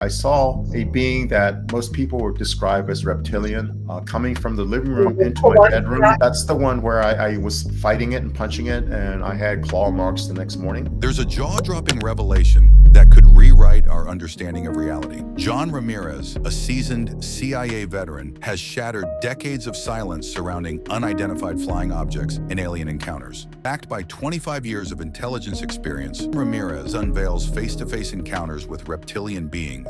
I saw a being that most people would describe as reptilian coming from the living room into my bedroom. That's the one where I was fighting it and punching it, and I had claw marks the next morning. There's a jaw-dropping revelation that could rewrite our understanding of reality. John Ramirez, a seasoned CIA veteran, has shattered decades of silence surrounding unidentified flying objects and alien encounters. Backed by 25 years of intelligence experience, Ramirez unveils face-to-face encounters with reptilian beings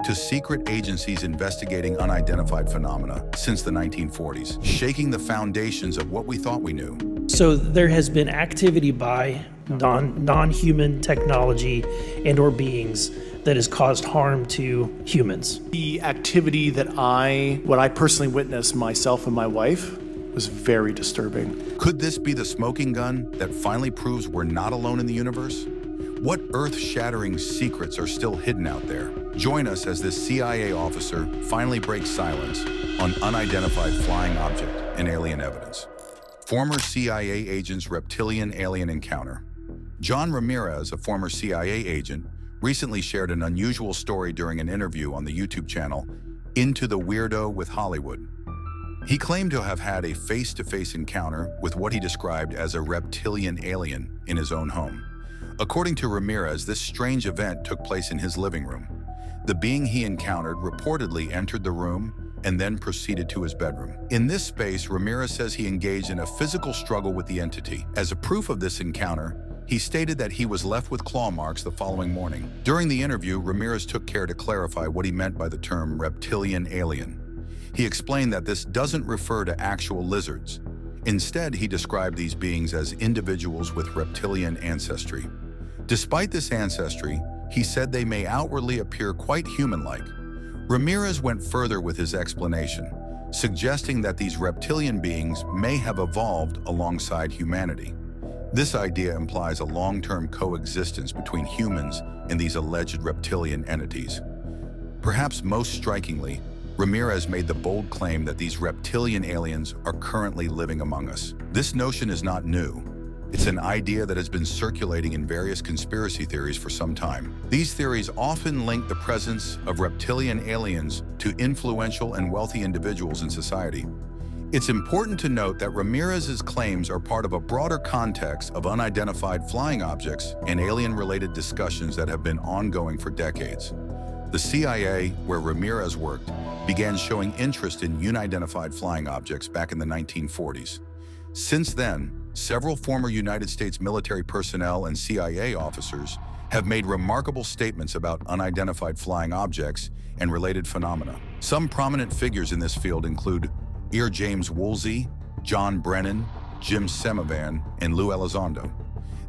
to secret agencies investigating unidentified phenomena since the 1940s, shaking the foundations of what we thought we knew. So there has been activity by non-human technology and or beings that has caused harm to humans. The activity that what I personally witnessed, myself and my wife, was very disturbing. Could this be the smoking gun that finally proves we're not alone in the universe? What earth-shattering secrets are still hidden out there? Join us as this CIA officer finally breaks silence on unidentified flying object and alien evidence. Former CIA agent's reptilian alien encounter. John Ramirez, a former CIA agent, recently shared an unusual story during an interview on the YouTube channel Into the Weirdo with Hollywood. He claimed to have had a face-to-face encounter with what he described as a reptilian alien in his own home. According to Ramirez, this strange event took place in his living room. The being he encountered reportedly entered the room and then proceeded to his bedroom. In this space, Ramirez says he engaged in a physical struggle with the entity. As a proof of this encounter, he stated that he was left with claw marks the following morning. During the interview, Ramirez took care to clarify what he meant by the term reptilian alien. He explained that this doesn't refer to actual lizards. Instead, he described these beings as individuals with reptilian ancestry. Despite this ancestry, he said they may outwardly appear quite human-like. Ramirez went further with his explanation, suggesting that these reptilian beings may have evolved alongside humanity. This idea implies a long-term coexistence between humans and these alleged reptilian entities. Perhaps most strikingly, Ramirez made the bold claim that these reptilian aliens are currently living among us. This notion is not new. It's an idea that has been circulating in various conspiracy theories for some time. These theories often link the presence of reptilian aliens to influential and wealthy individuals in society. It's important to note that Ramirez's claims are part of a broader context of unidentified flying objects and alien-related discussions that have been ongoing for decades. The CIA, where Ramirez worked, began showing interest in unidentified flying objects back in the 1940s. Since then, several former United States military personnel and CIA officers have made remarkable statements about unidentified flying objects and related phenomena. Some prominent figures in this field include James Woolsey, John Brennan, Jim Semivan, and Lou Elizondo.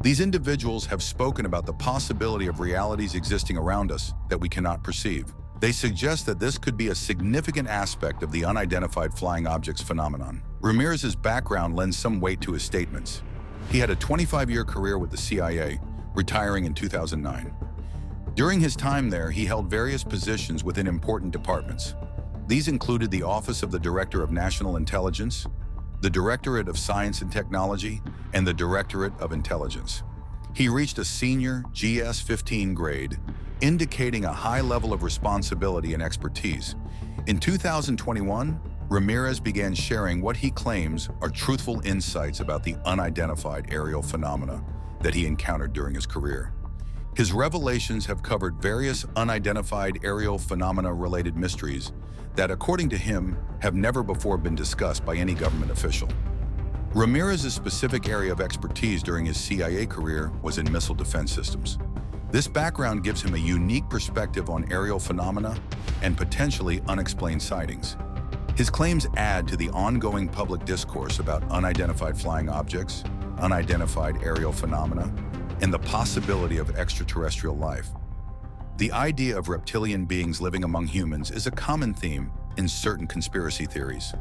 These individuals have spoken about the possibility of realities existing around us that we cannot perceive. They suggest that this could be a significant aspect of the unidentified flying objects phenomenon. Ramirez's background lends some weight to his statements. He had a 25-year career with the CIA, retiring in 2009. During his time there, he held various positions within important departments. These included the Office of the Director of National Intelligence, the Directorate of Science and Technology, and the Directorate of Intelligence. He reached a senior GS-15 grade, indicating a high level of responsibility and expertise. In 2021, Ramirez began sharing what he claims are truthful insights about the unidentified aerial phenomena that he encountered during his career. His revelations have covered various unidentified aerial phenomena-related mysteries that, according to him, have never before been discussed by any government official. Ramirez's specific area of expertise during his CIA career was in missile defense systems. This background gives him a unique perspective on aerial phenomena and potentially unexplained sightings. His claims add to the ongoing public discourse about unidentified flying objects, unidentified aerial phenomena, and the possibility of extraterrestrial life. The idea of reptilian beings living among humans is a common theme in certain conspiracy theories.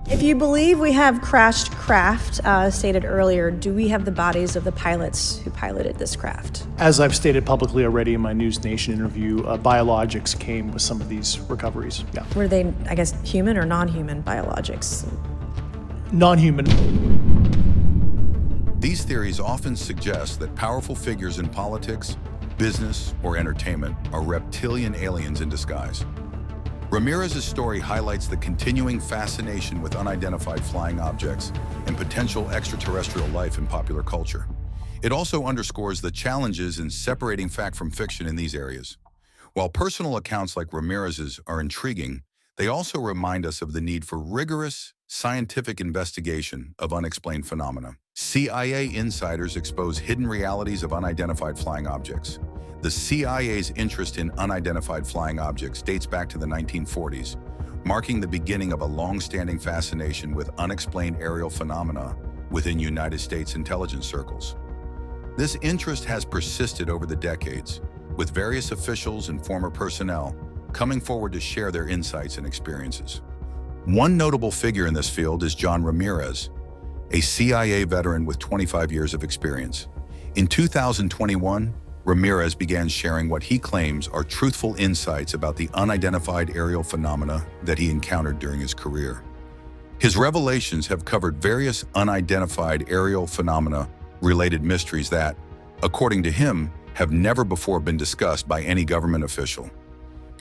If you believe we have crashed craft, stated earlier, do we have the bodies of the pilots who piloted this craft? As I've stated publicly already in my News Nation interview, biologics came with some of these recoveries. Yeah. Were they, I guess, human or non-human biologics? Non-human. These theories often suggest that powerful figures in politics, business, or entertainment are reptilian aliens in disguise. Ramirez's story highlights the continuing fascination with unidentified flying objects and potential extraterrestrial life in popular culture. It also underscores the challenges in separating fact from fiction in these areas. While personal accounts like Ramirez's are intriguing, they also remind us of the need for rigorous, scientific investigation of unexplained phenomena. CIA insiders expose hidden realities of unidentified flying objects. The CIA's interest in unidentified flying objects dates back to the 1940s, marking the beginning of a long-standing fascination with unexplained aerial phenomena within United States intelligence circles. This interest has persisted over the decades, with various officials and former personnel coming forward to share their insights and experiences. One notable figure in this field is John Ramirez, a CIA veteran with 25 years of experience. In 2021, Ramirez began sharing what he claims are truthful insights about the unidentified aerial phenomena that he encountered during his career. His revelations have covered various unidentified aerial phenomena-related mysteries that, according to him, have never before been discussed by any government official.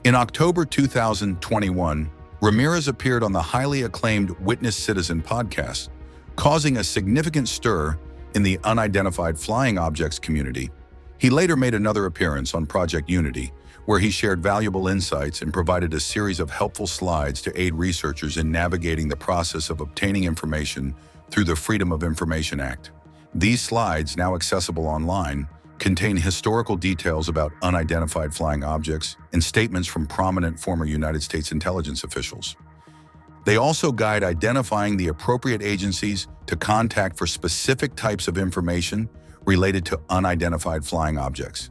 In October 2021, Ramirez appeared on the highly acclaimed Witness Citizen podcast, causing a significant stir in the unidentified flying objects community. He later made another appearance on Project Unity, where he shared valuable insights and provided a series of helpful slides to aid researchers in navigating the process of obtaining information through the Freedom of Information Act. These slides, now accessible online, contain historical details about unidentified flying objects and statements from prominent former United States intelligence officials. They also guide identifying the appropriate agencies to contact for specific types of information related to unidentified flying objects.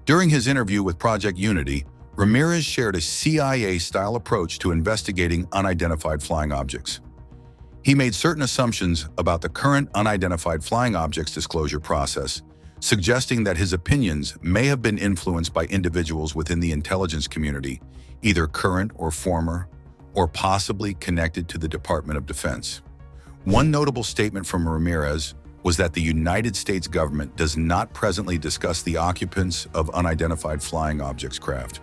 During his interview with Project Unity, Ramirez shared a CIA-style approach to investigating unidentified flying objects. He made certain assumptions about the current unidentified flying objects disclosure process, suggesting that his opinions may have been influenced by individuals within the intelligence community, either current or former, or possibly connected to the Department of Defense. One notable statement from Ramirez was that the United States government does not presently discuss the occupants of unidentified flying objects craft.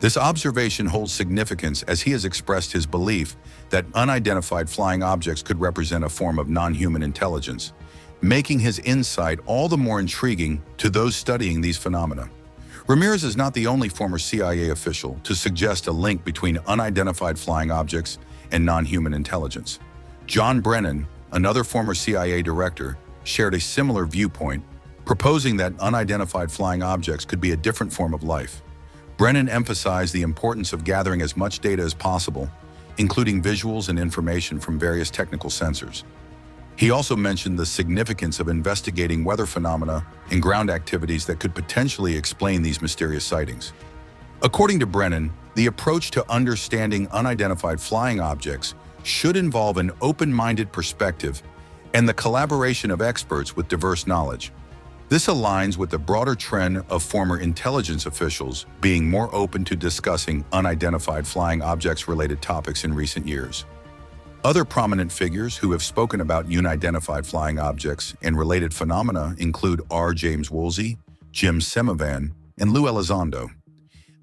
This observation holds significance as he has expressed his belief that unidentified flying objects could represent a form of non-human intelligence, making his insight all the more intriguing to those studying these phenomena. Ramirez is not the only former CIA official to suggest a link between unidentified flying objects and non-human intelligence. John Brennan, another former CIA director, shared a similar viewpoint, proposing that unidentified flying objects could be a different form of life. Brennan emphasized the importance of gathering as much data as possible, including visuals and information from various technical sensors. He also mentioned the significance of investigating weather phenomena and ground activities that could potentially explain these mysterious sightings. According to Brennan, the approach to understanding unidentified flying objects should involve an open-minded perspective and the collaboration of experts with diverse knowledge. This aligns with the broader trend of former intelligence officials being more open to discussing unidentified flying objects-related topics in recent years. Other prominent figures who have spoken about unidentified flying objects and related phenomena include R. James Woolsey, Jim Semivan, and Lou Elizondo.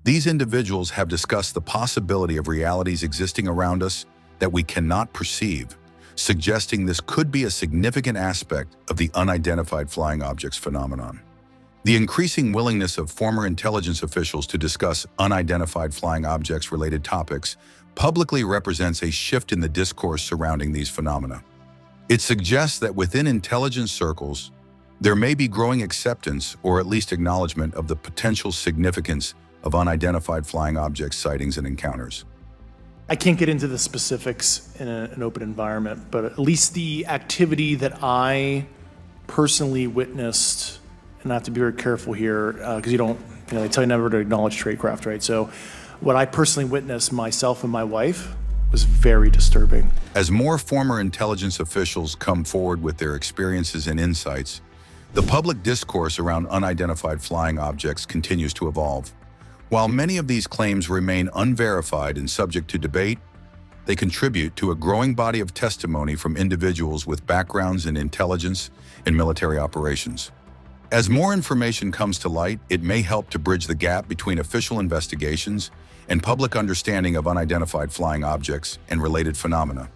These individuals have discussed the possibility of realities existing around us that we cannot perceive, suggesting this could be a significant aspect of the unidentified flying objects phenomenon. The increasing willingness of former intelligence officials to discuss unidentified flying objects-related topics publicly represents a shift in the discourse surrounding these phenomena. It suggests that within intelligence circles, there may be growing acceptance or at least acknowledgement of the potential significance of unidentified flying object sightings and encounters. I can't get into the specifics in an open environment, but at least the activity that I personally witnessed, and I have to be very careful here because they tell you never to acknowledge tradecraft, right? So what I personally witnessed myself and my wife was very disturbing. As more former intelligence officials come forward with their experiences and insights, the public discourse around unidentified flying objects continues to evolve. While many of these claims remain unverified and subject to debate, they contribute to a growing body of testimony from individuals with backgrounds in intelligence and military operations. As more information comes to light, it may help to bridge the gap between official investigations and public understanding of unidentified flying objects and related phenomena.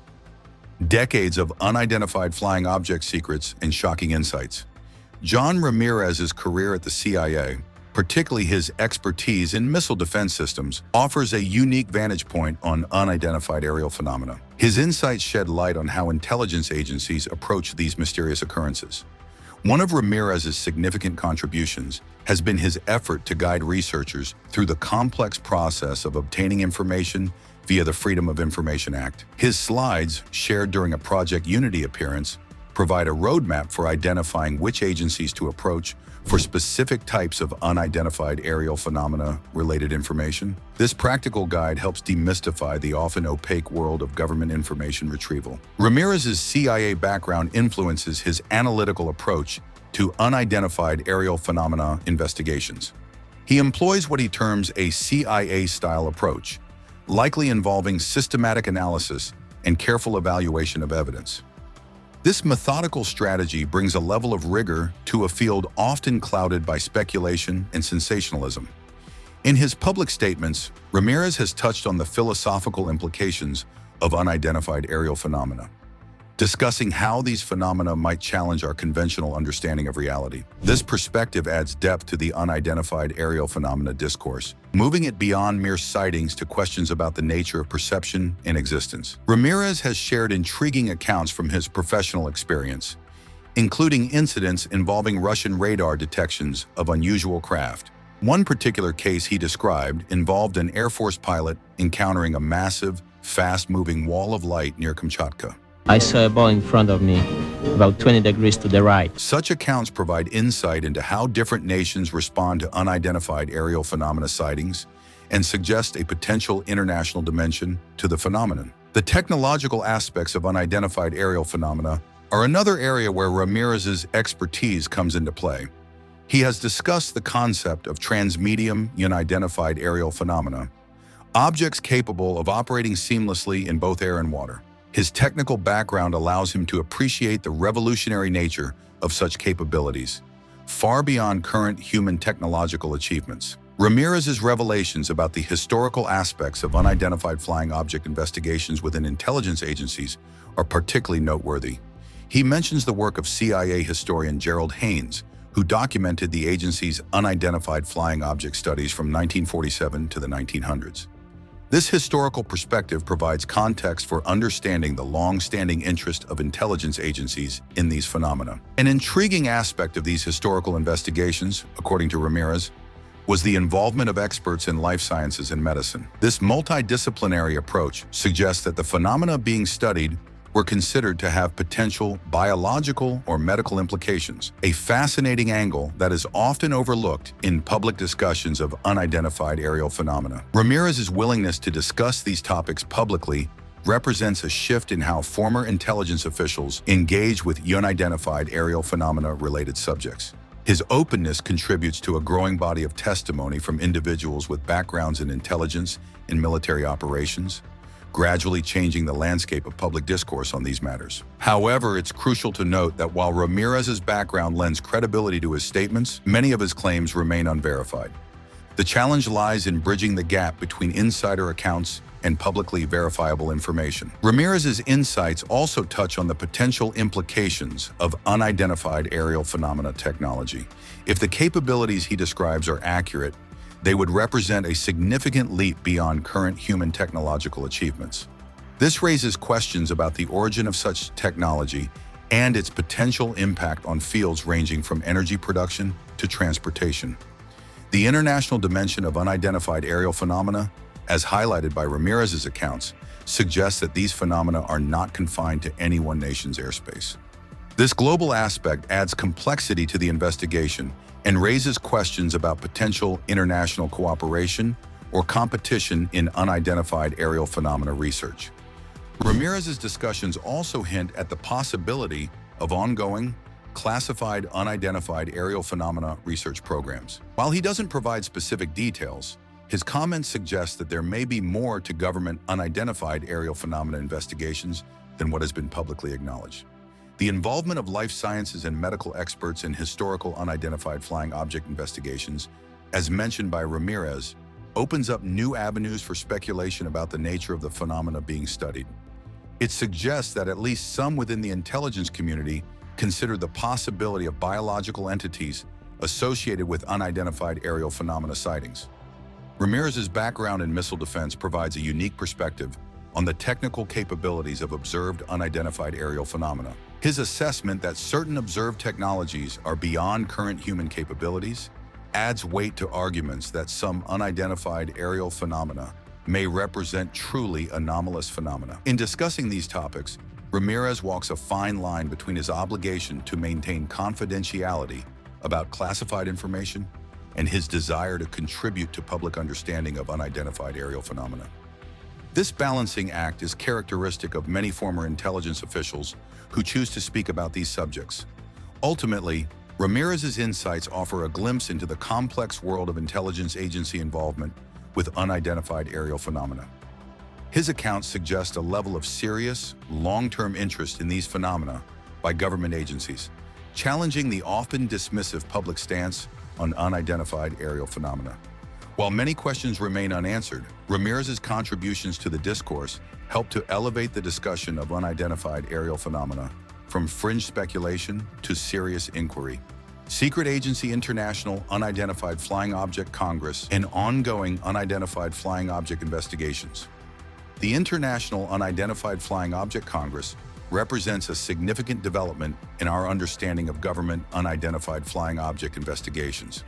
Decades of unidentified flying object secrets and shocking insights. John Ramirez's career at the CIA, particularly his expertise in missile defense systems, offers a unique vantage point on unidentified aerial phenomena. His insights shed light on how intelligence agencies approach these mysterious occurrences. One of Ramirez's significant contributions has been his effort to guide researchers through the complex process of obtaining information via the Freedom of Information Act. His slides, shared during a Project Unity appearance, provide a roadmap for identifying which agencies to approach for specific types of unidentified aerial phenomena-related information. This practical guide helps demystify the often opaque world of government information retrieval. Ramirez's CIA background influences his analytical approach to unidentified aerial phenomena investigations. He employs what he terms a CIA-style approach, likely involving systematic analysis and careful evaluation of evidence. This methodical strategy brings a level of rigor to a field often clouded by speculation and sensationalism. In his public statements, Ramirez has touched on the philosophical implications of unidentified aerial phenomena, discussing how these phenomena might challenge our conventional understanding of reality. This perspective adds depth to the unidentified aerial phenomena discourse, moving it beyond mere sightings to questions about the nature of perception and existence. Ramirez has shared intriguing accounts from his professional experience, including incidents involving Russian radar detections of unusual craft. One particular case he described involved an Air Force pilot encountering a massive, fast-moving wall of light near Kamchatka. I saw a ball in front of me, about 20 degrees to the right. Such accounts provide insight into how different nations respond to unidentified aerial phenomena sightings and suggest a potential international dimension to the phenomenon. The technological aspects of unidentified aerial phenomena are another area where Ramirez's expertise comes into play. He has discussed the concept of transmedium unidentified aerial phenomena, objects capable of operating seamlessly in both air and water. His technical background allows him to appreciate the revolutionary nature of such capabilities, far beyond current human technological achievements. Ramirez's revelations about the historical aspects of unidentified flying object investigations within intelligence agencies are particularly noteworthy. He mentions the work of CIA historian Gerald Haynes, who documented the agency's unidentified flying object studies from 1947 to the 1900s. This historical perspective provides context for understanding the long-standing interest of intelligence agencies in these phenomena. An intriguing aspect of these historical investigations, according to Ramirez, was the involvement of experts in life sciences and medicine. This multidisciplinary approach suggests that the phenomena being studied were considered to have potential biological or medical implications, a fascinating angle that is often overlooked in public discussions of unidentified aerial phenomena. Ramirez's willingness to discuss these topics publicly represents a shift in how former intelligence officials engage with unidentified aerial phenomena-related subjects. His openness contributes to a growing body of testimony from individuals with backgrounds in intelligence and military operations, gradually changing the landscape of public discourse on these matters. However, it's crucial to note that while Ramirez's background lends credibility to his statements, many of his claims remain unverified. The challenge lies in bridging the gap between insider accounts and publicly verifiable information. Ramirez's insights also touch on the potential implications of unidentified aerial phenomena technology. If the capabilities he describes are accurate, they would represent a significant leap beyond current human technological achievements. This raises questions about the origin of such technology and its potential impact on fields ranging from energy production to transportation. The international dimension of unidentified aerial phenomena, as highlighted by Ramirez's accounts, suggests that these phenomena are not confined to any one nation's airspace. This global aspect adds complexity to the investigation and raises questions about potential international cooperation or competition in unidentified aerial phenomena research. Ramirez's discussions also hint at the possibility of ongoing, classified unidentified aerial phenomena research programs. While he doesn't provide specific details, his comments suggest that there may be more to government unidentified aerial phenomena investigations than what has been publicly acknowledged. The involvement of life sciences and medical experts in historical unidentified flying object investigations, as mentioned by Ramirez, opens up new avenues for speculation about the nature of the phenomena being studied. It suggests that at least some within the intelligence community consider the possibility of biological entities associated with unidentified aerial phenomena sightings. Ramirez's background in missile defense provides a unique perspective on the technical capabilities of observed unidentified aerial phenomena. His assessment that certain observed technologies are beyond current human capabilities adds weight to arguments that some unidentified aerial phenomena may represent truly anomalous phenomena. In discussing these topics, Ramirez walks a fine line between his obligation to maintain confidentiality about classified information and his desire to contribute to public understanding of unidentified aerial phenomena. This balancing act is characteristic of many former intelligence officials who choose to speak about these subjects. Ultimately, Ramirez's insights offer a glimpse into the complex world of intelligence agency involvement with unidentified aerial phenomena. His accounts suggest a level of serious, long-term interest in these phenomena by government agencies, challenging the often dismissive public stance on unidentified aerial phenomena. While many questions remain unanswered, Ramirez's contributions to the discourse help to elevate the discussion of unidentified aerial phenomena from fringe speculation to serious inquiry. Secret Agency International Unidentified Flying Object Congress and ongoing unidentified flying object investigations. The International Unidentified Flying Object Congress represents a significant development in our understanding of government unidentified flying object investigations.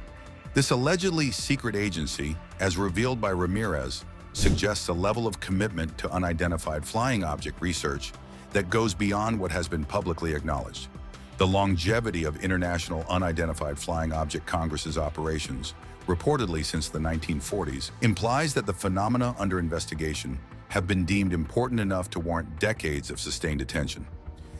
This allegedly secret agency, as revealed by Ramirez, suggests a level of commitment to unidentified flying object research that goes beyond what has been publicly acknowledged. The longevity of International Unidentified Flying Object Congress's operations, reportedly since the 1940s, implies that the phenomena under investigation have been deemed important enough to warrant decades of sustained attention.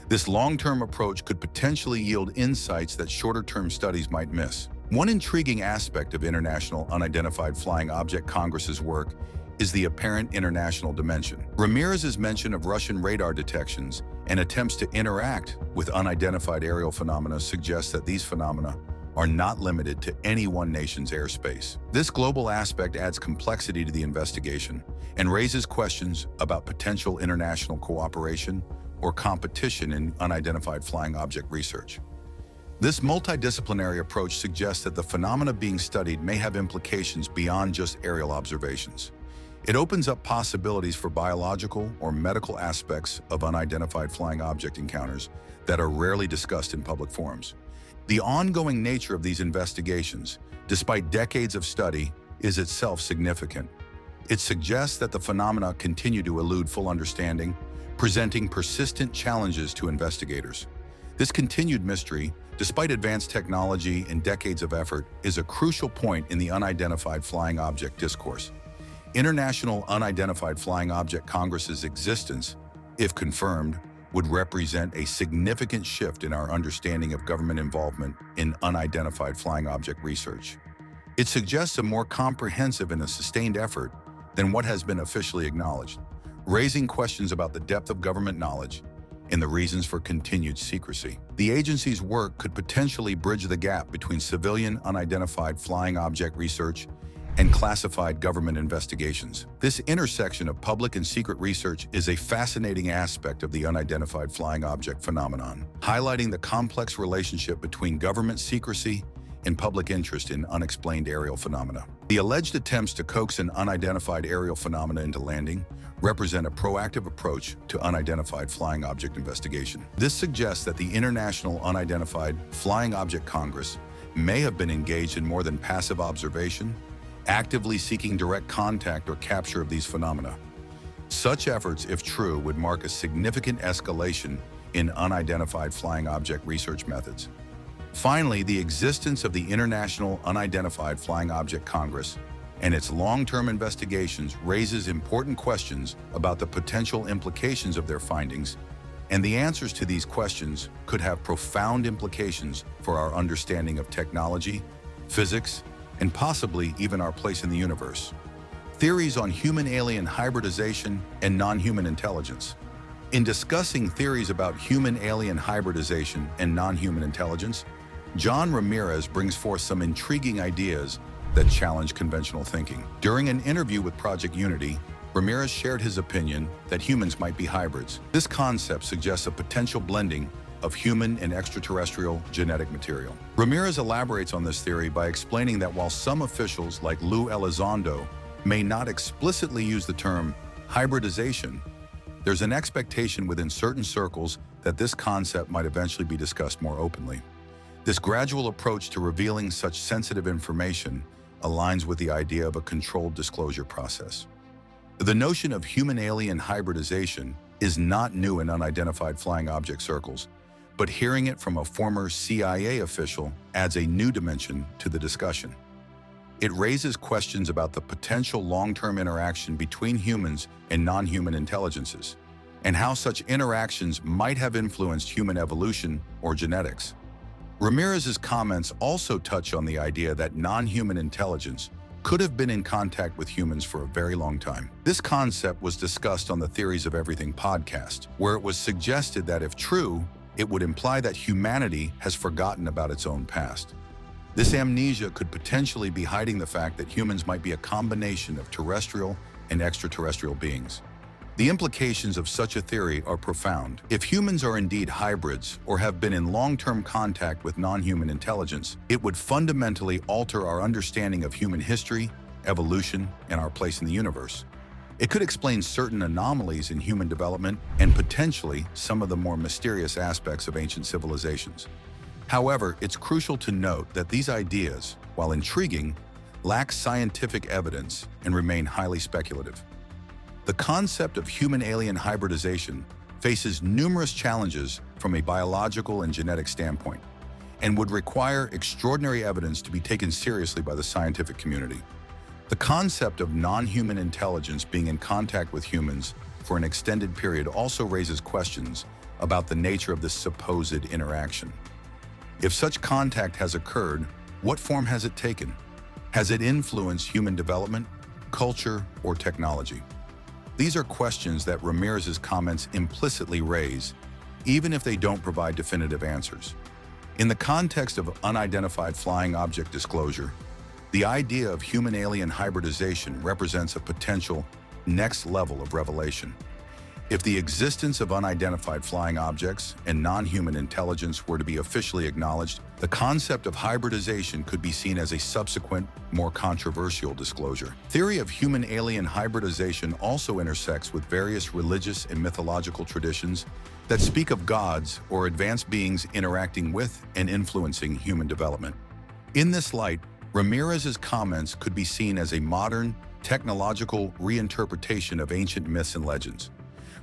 This long-term approach could potentially yield insights that shorter-term studies might miss. One intriguing aspect of International Unidentified Flying Object Congress's work is the apparent international dimension. Ramirez's mention of Russian radar detections and attempts to interact with unidentified aerial phenomena suggests that these phenomena are not limited to any one nation's airspace. This global aspect adds complexity to the investigation and raises questions about potential international cooperation or competition in unidentified flying object research. This multidisciplinary approach suggests that the phenomena being studied may have implications beyond just aerial observations. It opens up possibilities for biological or medical aspects of unidentified flying object encounters that are rarely discussed in public forums. The ongoing nature of these investigations, despite decades of study, is itself significant. It suggests that the phenomena continue to elude full understanding, presenting persistent challenges to investigators. This continued mystery, despite advanced technology and decades of effort, is a crucial point in the unidentified flying object discourse. International Unidentified Flying Object Congress's existence, if confirmed, would represent a significant shift in our understanding of government involvement in unidentified flying object research. It suggests a more comprehensive and a sustained effort than what has been officially acknowledged, raising questions about the depth of government knowledge and the reasons for continued secrecy. The agency's work could potentially bridge the gap between civilian unidentified flying object research and classified government investigations. This intersection of public and secret research is a fascinating aspect of the unidentified flying object phenomenon, highlighting the complex relationship between government secrecy and public interest in unexplained aerial phenomena. The alleged attempts to coax an unidentified aerial phenomena into landing represent a proactive approach to unidentified flying object investigation. This suggests that the International Unidentified Flying Object Congress may have been engaged in more than passive observation, actively seeking direct contact or capture of these phenomena. Such efforts, if true, would mark a significant escalation in unidentified flying object research methods. Finally, the existence of the International Unidentified Flying Object Congress and its long-term investigations raises important questions about the potential implications of their findings, and the answers to these questions could have profound implications for our understanding of technology, physics, and possibly even our place in the universe. Theories on human-alien hybridization and non-human intelligence. In discussing theories about human-alien hybridization and non-human intelligence, John Ramirez brings forth some intriguing ideas that challenge conventional thinking. During an interview with Project Unity, Ramirez shared his opinion that humans might be hybrids. This concept suggests a potential blending of human and extraterrestrial genetic material. Ramirez elaborates on this theory by explaining that while some officials like Lou Elizondo may not explicitly use the term hybridization, there's an expectation within certain circles that this concept might eventually be discussed more openly. This gradual approach to revealing such sensitive information aligns with the idea of a controlled disclosure process. The notion of human-alien hybridization is not new in unidentified flying object circles, but hearing it from a former CIA official adds a new dimension to the discussion. It raises questions about the potential long-term interaction between humans and non-human intelligences, and how such interactions might have influenced human evolution or genetics. Ramirez's comments also touch on the idea that non-human intelligence could have been in contact with humans for a very long time. This concept was discussed on the Theories of Everything podcast, where it was suggested that if true, it would imply that humanity has forgotten about its own past. This amnesia could potentially be hiding the fact that humans might be a combination of terrestrial and extraterrestrial beings. The implications of such a theory are profound. If humans are indeed hybrids or have been in long-term contact with non-human intelligence, it would fundamentally alter our understanding of human history, evolution, and our place in the universe. It could explain certain anomalies in human development and potentially some of the more mysterious aspects of ancient civilizations. However, it's crucial to note that these ideas, while intriguing, lack scientific evidence and remain highly speculative. The concept of human-alien hybridization faces numerous challenges from a biological and genetic standpoint, and would require extraordinary evidence to be taken seriously by the scientific community. The concept of non-human intelligence being in contact with humans for an extended period also raises questions about the nature of this supposed interaction. If such contact has occurred, what form has it taken? Has it influenced human development, culture, or technology? These are questions that Ramirez's comments implicitly raise, even if they don't provide definitive answers. In the context of unidentified flying object disclosure, the idea of human-alien hybridization represents a potential next level of revelation. If the existence of unidentified flying objects and non-human intelligence were to be officially acknowledged, the concept of hybridization could be seen as a subsequent, more controversial disclosure. Theory of human-alien hybridization also intersects with various religious and mythological traditions that speak of gods or advanced beings interacting with and influencing human development. In this light, Ramirez's comments could be seen as a modern, technological reinterpretation of ancient myths and legends.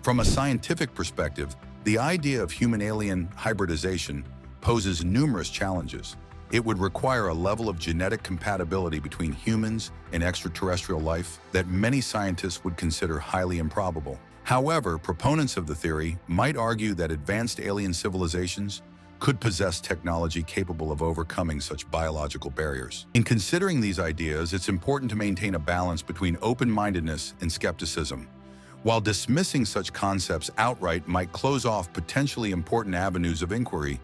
From a scientific perspective, the idea of human-alien hybridization poses numerous challenges. It would require a level of genetic compatibility between humans and extraterrestrial life that many scientists would consider highly improbable. However, proponents of the theory might argue that advanced alien civilizations could possess technology capable of overcoming such biological barriers. In considering these ideas, it's important to maintain a balance between open-mindedness and skepticism. While dismissing such concepts outright might close off potentially important avenues of inquiry,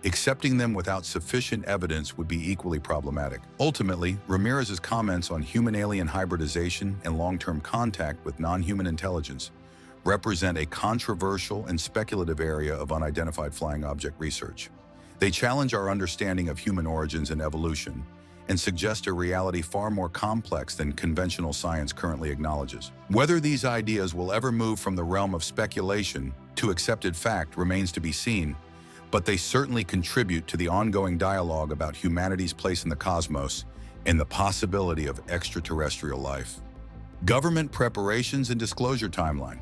accepting them without sufficient evidence would be equally problematic. Ultimately, Ramirez's comments on human-alien hybridization and long-term contact with non-human intelligence represent a controversial and speculative area of unidentified flying object research. They challenge our understanding of human origins and evolution, and suggest a reality far more complex than conventional science currently acknowledges. Whether these ideas will ever move from the realm of speculation to accepted fact remains to be seen, but they certainly contribute to the ongoing dialogue about humanity's place in the cosmos and the possibility of extraterrestrial life. Government preparations and disclosure timeline.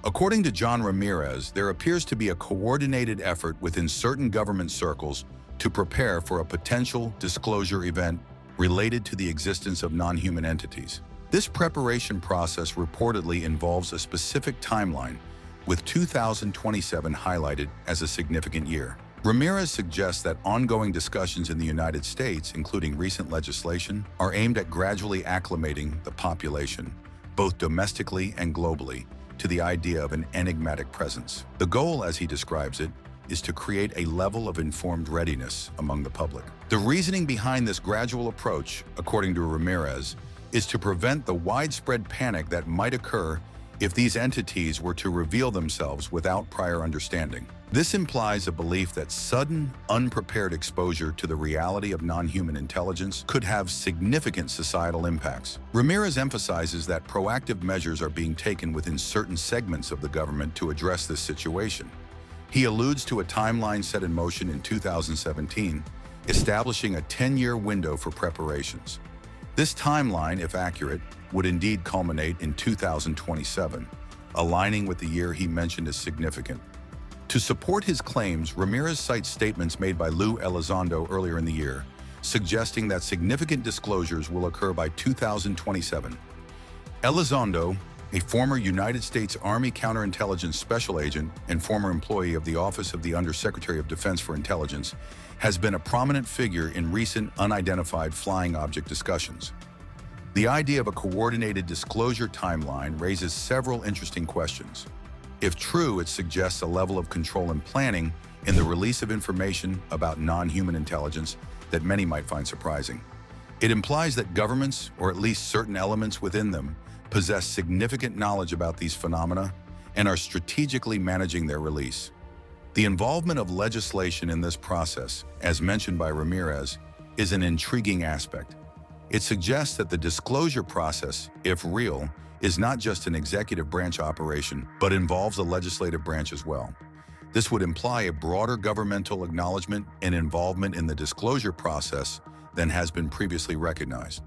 According to John Ramirez, there appears to be a coordinated effort within certain government circles to prepare for a potential disclosure event related to the existence of non-human entities. This preparation process reportedly involves a specific timeline, with 2027 highlighted as a significant year. Ramirez suggests that ongoing discussions in the United States, including recent legislation, are aimed at gradually acclimating the population, both domestically and globally, to the idea of an enigmatic presence. The goal, as he describes it, is to create a level of informed readiness among the public. The reasoning behind this gradual approach, according to Ramirez, is to prevent the widespread panic that might occur if these entities were to reveal themselves without prior understanding. This implies a belief that sudden, unprepared exposure to the reality of non-human intelligence could have significant societal impacts. Ramirez emphasizes that proactive measures are being taken within certain segments of the government to address this situation. He alludes to a timeline set in motion in 2017, establishing a 10-year window for preparations. This timeline, if accurate, would indeed culminate in 2027, aligning with the year he mentioned as significant. To support his claims, Ramirez cites statements made by Lou Elizondo earlier in the year, suggesting that significant disclosures will occur by 2027. Elizondo, a former United States Army counterintelligence special agent and former employee of the Office of the Undersecretary of Defense for Intelligence, has been a prominent figure in recent unidentified flying object discussions. The idea of a coordinated disclosure timeline raises several interesting questions. If true, it suggests a level of control and planning in the release of information about non-human intelligence that many might find surprising. It implies that governments, or at least certain elements within them, possess significant knowledge about these phenomena and are strategically managing their release. The involvement of legislation in this process, as mentioned by Ramirez, is an intriguing aspect. It suggests that the disclosure process, if real, is not just an executive branch operation, but involves the legislative branch as well. This would imply a broader governmental acknowledgement and involvement in the disclosure process than has been previously recognized.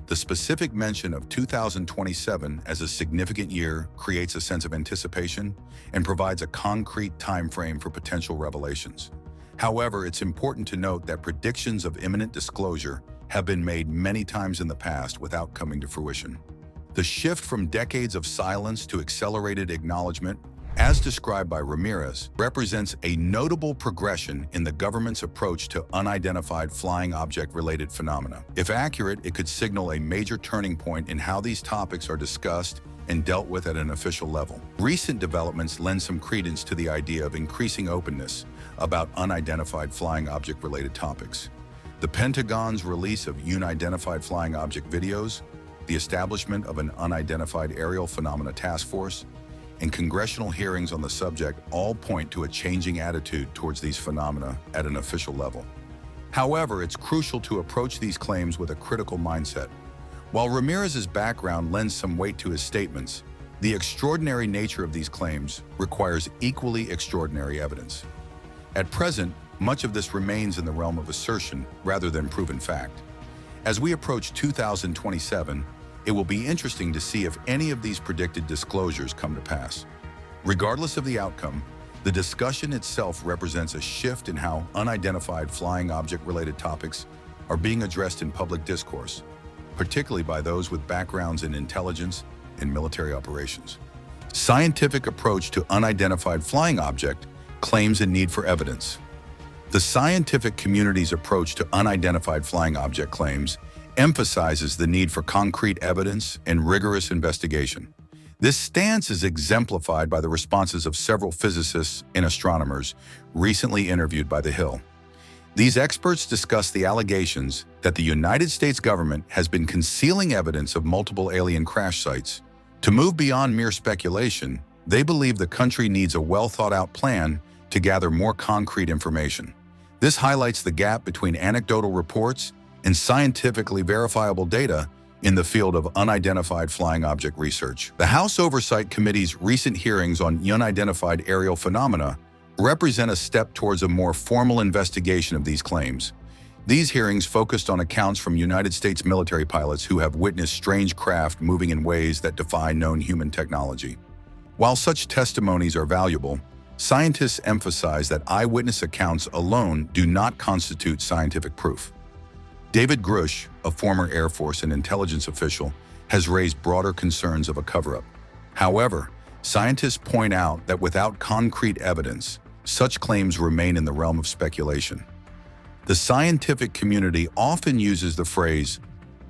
The specific mention of 2027 as a significant year creates a sense of anticipation and provides a concrete time frame for potential revelations. However, it's important to note that predictions of imminent disclosure have been made many times in the past without coming to fruition. The shift from decades of silence to accelerated acknowledgement, as described by Ramirez, represents a notable progression in the government's approach to unidentified flying object-related phenomena. If accurate, it could signal a major turning point in how these topics are discussed and dealt with at an official level. Recent developments lend some credence to the idea of increasing openness about unidentified flying object-related topics. The Pentagon's release of unidentified flying object videos, the establishment of an unidentified aerial phenomena task force, and congressional hearings on the subject all point to a changing attitude towards these phenomena at an official level. However, it's crucial to approach these claims with a critical mindset. While Ramirez's background lends some weight to his statements, the extraordinary nature of these claims requires equally extraordinary evidence. At present, much of this remains in the realm of assertion rather than proven fact. As we approach 2027, it will be interesting to see if any of these predicted disclosures come to pass. Regardless of the outcome, the discussion itself represents a shift in how unidentified flying object-related topics are being addressed in public discourse, particularly by those with backgrounds in intelligence and military operations. Scientific approach to unidentified flying object claims a need for evidence. The scientific community's approach to unidentified flying object claims emphasizes the need for concrete evidence and rigorous investigation. This stance is exemplified by the responses of several physicists and astronomers recently interviewed by The Hill. These experts discuss the allegations that the United States government has been concealing evidence of multiple alien crash sites. To move beyond mere speculation, they believe the country needs a well-thought-out plan to gather more concrete information. This highlights the gap between anecdotal reports and scientifically verifiable data in the field of unidentified flying object research. The House Oversight Committee's recent hearings on unidentified aerial phenomena represent a step towards a more formal investigation of these claims. These hearings focused on accounts from United States military pilots who have witnessed strange craft moving in ways that defy known human technology. While such testimonies are valuable, scientists emphasize that eyewitness accounts alone do not constitute scientific proof. David Grush, a former Air Force and intelligence official, has raised broader concerns of a cover-up. However, scientists point out that without concrete evidence, such claims remain in the realm of speculation. The scientific community often uses the phrase,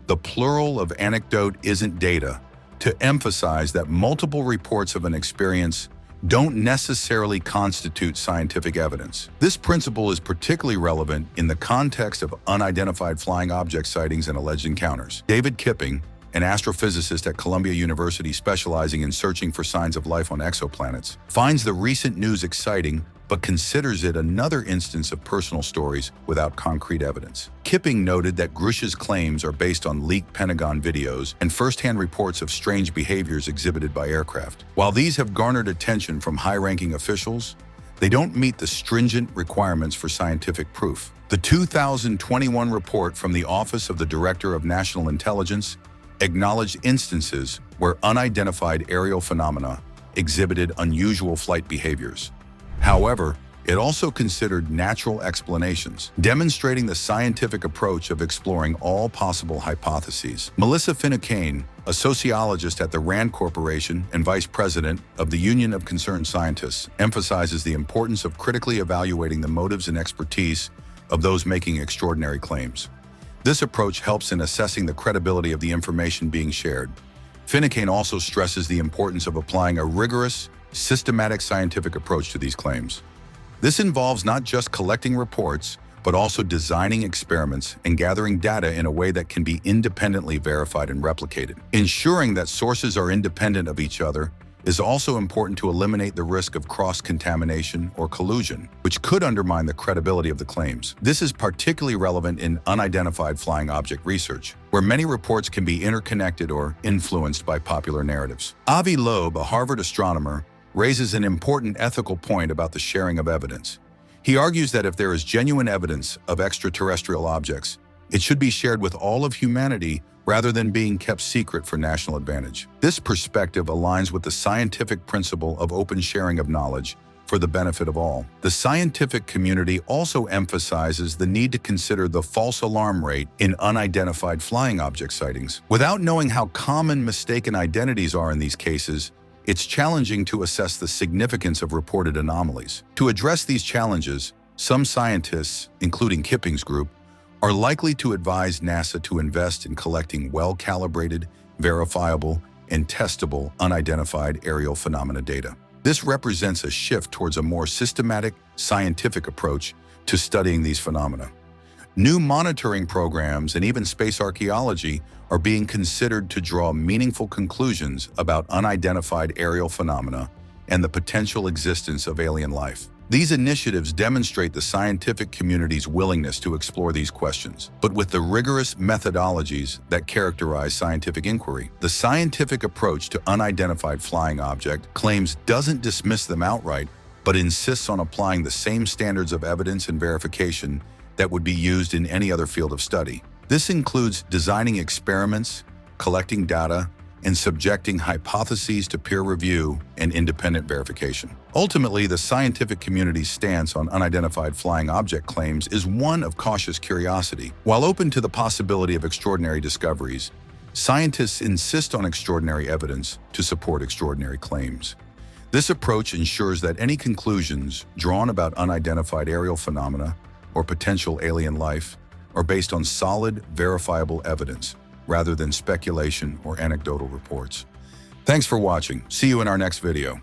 "the plural of anecdote isn't data," to emphasize that multiple reports of an experience don't necessarily constitute scientific evidence. This principle is particularly relevant in the context of unidentified flying object sightings and alleged encounters. David Kipping, an astrophysicist at Columbia University specializing in searching for signs of life on exoplanets, finds the recent news exciting but considers it another instance of personal stories without concrete evidence. Kipping noted that Grush's claims are based on leaked Pentagon videos and first-hand reports of strange behaviors exhibited by aircraft. While these have garnered attention from high-ranking officials, they don't meet the stringent requirements for scientific proof. The 2021 report from the Office of the Director of National Intelligence acknowledged instances where unidentified aerial phenomena exhibited unusual flight behaviors. However, it also considered natural explanations, demonstrating the scientific approach of exploring all possible hypotheses. Melissa Finucane, a sociologist at the RAND Corporation and vice president of the Union of Concerned Scientists, emphasizes the importance of critically evaluating the motives and expertise of those making extraordinary claims. This approach helps in assessing the credibility of the information being shared. Finucane also stresses the importance of applying a rigorous, systematic scientific approach to these claims. This involves not just collecting reports, but also designing experiments and gathering data in a way that can be independently verified and replicated. Ensuring that sources are independent of each other is also important to eliminate the risk of cross-contamination or collusion, which could undermine the credibility of the claims. This is particularly relevant in unidentified flying object research, where many reports can be interconnected or influenced by popular narratives. Avi Loeb, a Harvard astronomer, raises an important ethical point about the sharing of evidence. He argues that if there is genuine evidence of extraterrestrial objects, it should be shared with all of humanity rather than being kept secret for national advantage. This perspective aligns with the scientific principle of open sharing of knowledge for the benefit of all. The scientific community also emphasizes the need to consider the false alarm rate in unidentified flying object sightings. Without knowing how common mistaken identities are in these cases, it's challenging to assess the significance of reported anomalies. To address these challenges, some scientists, including Kipping's group, are likely to advise NASA to invest in collecting well-calibrated, verifiable, and testable unidentified aerial phenomena data. This represents a shift towards a more systematic, scientific approach to studying these phenomena. New monitoring programs and even space archaeology are being considered to draw meaningful conclusions about unidentified aerial phenomena and the potential existence of alien life. These initiatives demonstrate the scientific community's willingness to explore these questions, but with the rigorous methodologies that characterize scientific inquiry. The scientific approach to unidentified flying object claims doesn't dismiss them outright, but insists on applying the same standards of evidence and verification that would be used in any other field of study. This includes designing experiments, collecting data, and subjecting hypotheses to peer review and independent verification. Ultimately, the scientific community's stance on unidentified flying object claims is one of cautious curiosity. While open to the possibility of extraordinary discoveries, scientists insist on extraordinary evidence to support extraordinary claims. This approach ensures that any conclusions drawn about unidentified aerial phenomena or potential alien life are based on solid, verifiable evidence, rather than speculation or anecdotal reports. Thanks for watching. See you in our next video.